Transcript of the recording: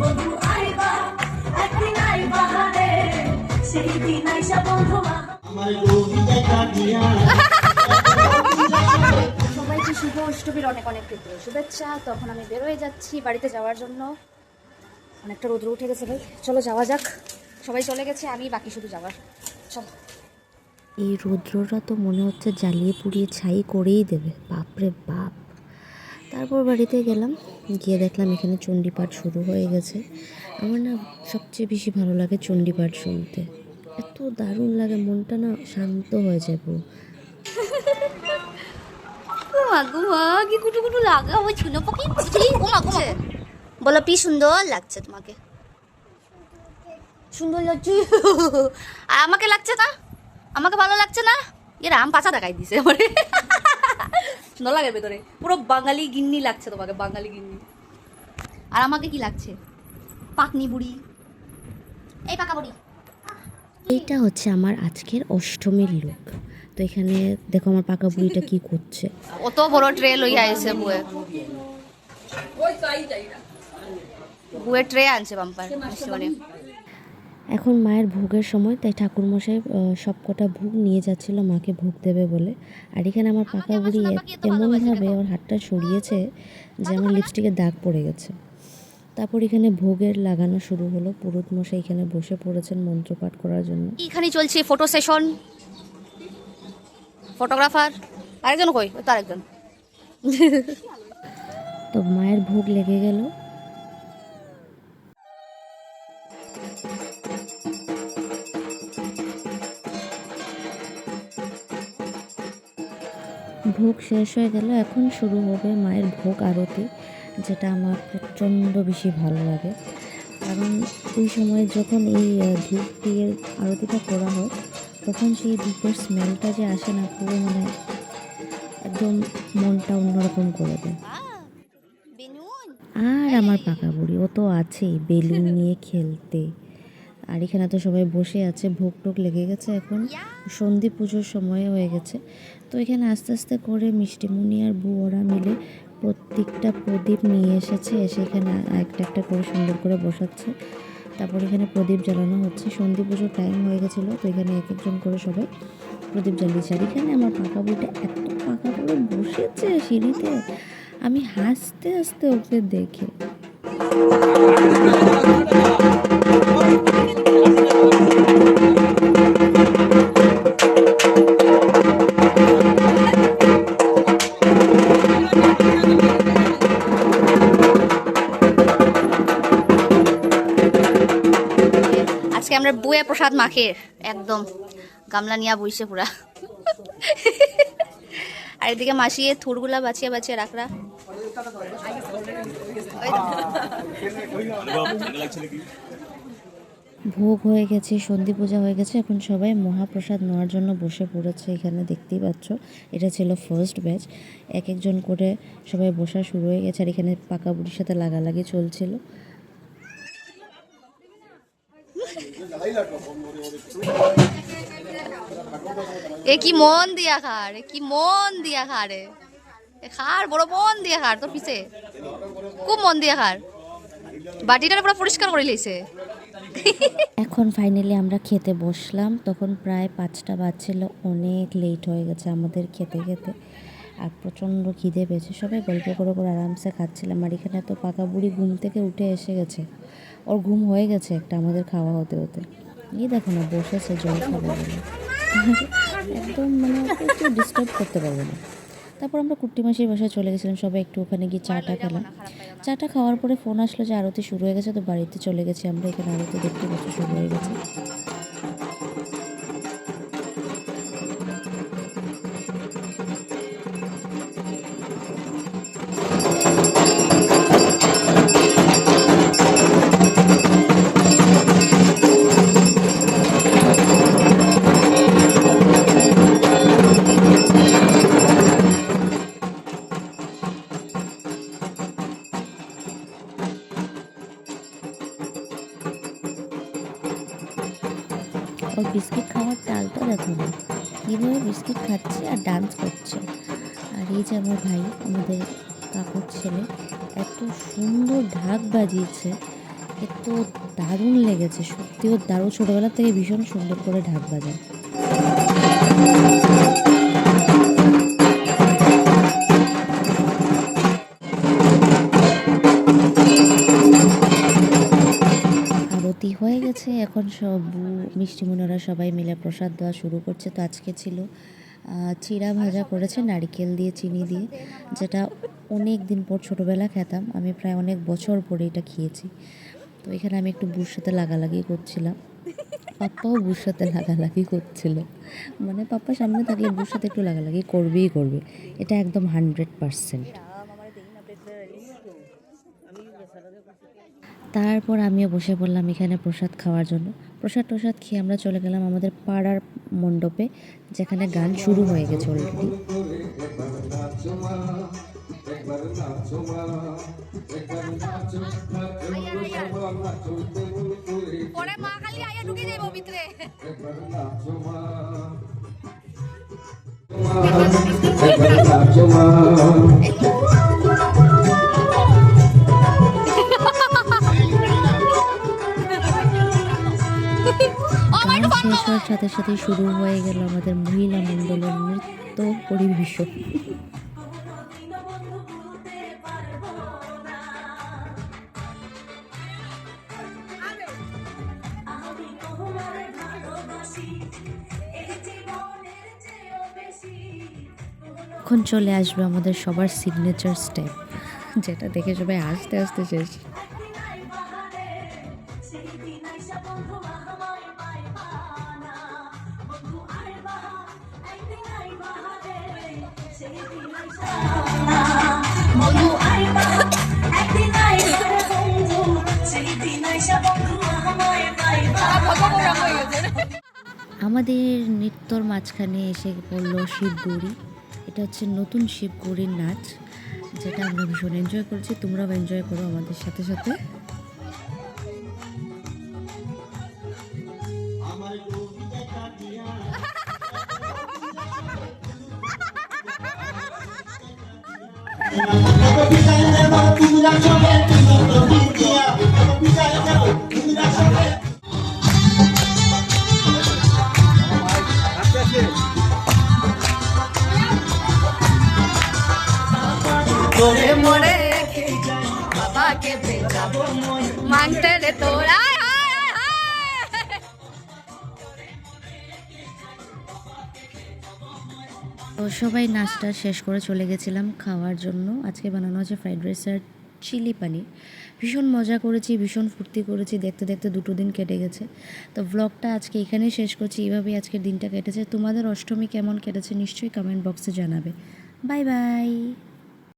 বন্ধু আইবা একদিন আইবা রে সেই দিন আইসা বন্ধু সবাইকে শুভ অষ্টমীর অনেক অনেক শুভেচ্ছা। তখন আমি বেরোয় যাচ্ছি বাড়িতে যাওয়ার জন্য। অনেকটা রোদ্র উঠে গেছে ভাই, চলো যাওয়া যাক। সবাই চলে গেছে, আমি বাকি শুধু যাওয়ার। চলো। এই রৌদ্রটা তো মনে হচ্ছে জ্বালিয়ে পুড়িয়ে ছাই করেই দেবে, বাপরে বাপ। তারপর বাড়িতে গেলাম, গিয়ে দেখলাম এখানে চণ্ডীপাঠ শুরু হয়ে গেছে। আমার না সবচেয়ে বেশি ভালো লাগে চণ্ডীপাঠ শুনতে, এত দারুণ লাগে, মনটা না শান্ত হয়ে যায় পুরো। কি কুটু কুটু লাগা ওই ছিল পাখি বলো পি সুন্দর লাগছে তোমাকে, সুন্দর লাগছে। আর আমাকে লাগছে না, আমাকে ভালো লাগছে না। এর আম পাছা দেখাই দিছে আমারে। সুন্দর লাগে ভেতরে, পুরো বাঙালি গিন্নি লাগছে তোমাকে, বাঙালি গিন্নি। আর আমাকে কি লাগছে, পাকনি বুড়ি, এই পাকা বুড়ি। এইটা হচ্ছে আমার আজকের অষ্টমীর লুক। তো এখানে দেখো আমার পাকা বুড়িটা কি করছে। অত বড় ট্রে লইয়া আইছে বুয়ে, বুয়ে ট্রে আনছে বাম্পার মানে। এখন মায়ের ভোগের সময়, তাই ঠাকুরমশাই সবকটা ভোগ নিয়ে যাচ্ছিল মাকে ভোগ দেবে বলে। আর এখানে আমার পাকা বুড়ি এমনভাবে ওর হাতটা সরিয়েছে যে আমার লিপস্টিকের দাগ পড়ে গেছে। তারপর এখানে ভোগের লাগানো শুরু হলো, পুরোহিত মশাই এখানে বসে পড়েছেন মন্ত্রপাঠ করার জন্য। এখানে চলছে ফটো সেশন, ফটোগ্রাফার আরেকজন কই, ওই তো আরেকজন। তো মায়ের ভোগ লেগে গেল। ভোগ শেষ হয়ে গেল, এখন শুরু হবে মায়ের ভোগ আরতি, যেটা আমার প্রচণ্ড বেশি ভালো লাগে। কারণ ওই সময় যখন এই ধূপ দিয়ে আরতিটা করা হয়, তখন সেই ধূপের স্মেলটা যে আসে না, পুরো মানে একদম মনটা অন্যরকম করে দেয়। আর আমার পাকা বুড়ি ও তো আছেই বেলুন নিয়ে খেলতে। আর এখানে তো সবাই বসে আছে, ভোগ টোগ লেগে গেছে, এখন সন্ধি পুজোর সময় হয়ে গেছে। তো এখানে আস্তে আস্তে করে মিষ্টিমণি আর বউ ওরা মিলে প্রত্যেকটা প্রদীপ নিয়ে এসেছে, এসে এখানে একটা একটা করে সুন্দর করে বসাচ্ছে। তারপর এখানে প্রদীপ জ্বালানো হচ্ছে, সন্ধি পুজোর টাইম হয়ে গেছিলো, তো এখানে এক একজন করে সবাই প্রদীপ জ্বালিয়েছে। আর এখানে আমার পাকা বুড়িটা এত পাকা করে বসেছে সিঁড়িতে, আমি হাসতে হাসতে ওকে দেখে। আজকে আমরা বুয়ে প্রসাদ মাখে একদম গামলা নিয়ে বইছে পুরা। আর এদিকে মাসিয়ে থুরগুলা বাঁচিয়ে বাঁচিয়ে রাখরা। ভোগ হয়ে গেছে, সন্ধি পূজা হয়ে গেছে, এখন সবাই মহাপ্রসাদ নেওয়ার জন্য বসে পড়েছে। এখানে দেখতেই পাচ্ছ এটা ছিল ফার্স্ট ব্যাচ, এক একজন করে সবাই বসা শুরু হয়ে গেছে। আর এখানে পাকা বুড়ির সাথে লাগালাগি চলছিল। এ কি মন দিয়া খার, এ কি মন দিয়া খারে, খার বড় মন দিয়া খার, তোর পিছে খুব মন দিয়া খার, বাটিটা পুরো পরিষ্কার করে লইছে। এখন ফাইনালি আমরা খেতে বসলাম, তখন প্রায় 5টা বাজছিল, অনেক লেট হয়ে গেছে আমাদের খেতে খেতে। আর প্রচণ্ড খিদে পেয়েছে, সবাই গল্প করে করে আরামসে খাচ্ছিলাম। আর এখানে তো পাকা বুড়ি ঘুম থেকে উঠে এসে গেছে, ওর ঘুম হয়ে গেছে একটা আমাদের খাওয়া হতে হতে। এই দেখো না বসেছে জল খাবে বলে, একদম মানে ওকে একটু ডিস্টার্ব করতে পারবে না। তারপর আমরা কুট্টি মাসির বাসায় চলে গেছিলাম, সবাই একটু ওখানে গিয়ে চাটা খেলাম। চাটা খাওয়ার পরে ফোন আসলো যে আরতি শুরু হয়ে গেছে, তো বাড়িতে চলে গেছি আমরা। এখানে আরতি দেখতে পাচ্ছি শুরু হয়ে গেছে। ওর বিস্কিট খাওয়ার টালটা দেখো না, কীভাবে বিস্কিট খাচ্ছে আর ডান্স করছে। আর এই যে আমার ভাই, আমাদের কাকুর ছেলে, এত সুন্দর ঢাক বাজিয়েছে, এত দারুণ লেগেছে, সত্যিও দারুণ, ছোটোবেলা থেকে ভীষণ সুন্দর করে ঢাক বাজায়। আরতি হয়ে গেছে, এখন সব মিষ্টিমুনিরা সবাই মিলে প্রসাদ দেওয়া শুরু করছে। তো আজকে ছিল চিড়া ভাজা করেছে নারকেল দিয়ে, চিনি দিয়ে, যেটা অনেক দিন পর ছোটোবেলা খেতাম আমি, প্রায় অনেক বছর পরে এটা খেয়েছি। তো এখানে আমি একটু বুর সাথে লাগালাগি করছিলাম, পাপ্পাও বুর সাথে লাগালাগি করছিল। মানে পাপ্পা সামনে থাকলে বুর সাথে একটু লাগালাগি করবেই করবে, এটা একদম 100%। তারপর আমিও বসে পড়লাম এখানে প্রসাদ খাওয়ার জন্য। প্রসাদ খেয়ে আমরা চলে গেলাম আমাদের পাড়ার মণ্ডপে, যেখানে গান শুরু হয়ে গেছে অলরেডি। পরে মা খালি আইয়া ঢুকে যাইব ভিতরে। গান শেষ হওয়ার সাথে সাথে শুরু হয়ে গেল আমাদের মহিলা মণ্ডলের নৃত্য পরিবেশন। দীনবন্ধু ভুলতে পারবো না। আমি তোমারে ভালোবাসি, এই জীবনের চেয়েও বেশি। এখন চলে আসবে আমাদের সবার সিগনেচার স্টেপ, যেটা দেখে সবাই আস্তে আস্তে শেষ। একদিন আই বাহারে, সেই দিন আইসা বন্ধু আমায় পাইবা না। বন্ধু আই বাহা, একদিন আই বাহারে, সেই দিন আইসা না। বন্ধু আই বাহা, একদিন আই বাহারে বন্ধু, সেই দিন আইসা বন্ধু আমায় পাইবা না। আমাদের নৃত্যর মাঝখানে এসে পড়লো শিবগৌরী। এটা হচ্ছে নতুন শিবগৌরীর নাচ, যেটা আমরা ভীষণ এনজয় করছি। তোমরাও এনজয় করো আমাদের সাথে সাথে। তোরে মরে রেখে যাই, বাবাকে বেচাবো মাংতে রে তোরা। তো সবাই নাচটা শেষ করে চলে গেছিলাম খাওয়ার জন্য। আজকে বানানো হচ্ছে ফ্রাইড রাইস আর চিলি পানির। ভীষণ মজা করেছি, ভীষণ ফুর্তি করেছি, দেখতে দেখতে 2 দিন কেটে গেছে। তো ব্লগটা আজকে এখানেই শেষ করছি। এইভাবেই আজকের দিনটা কেটেছে। তোমাদের অষ্টমী কেমন কেটেছে নিশ্চয়ই কমেন্ট বক্সে জানাবে। Bye bye.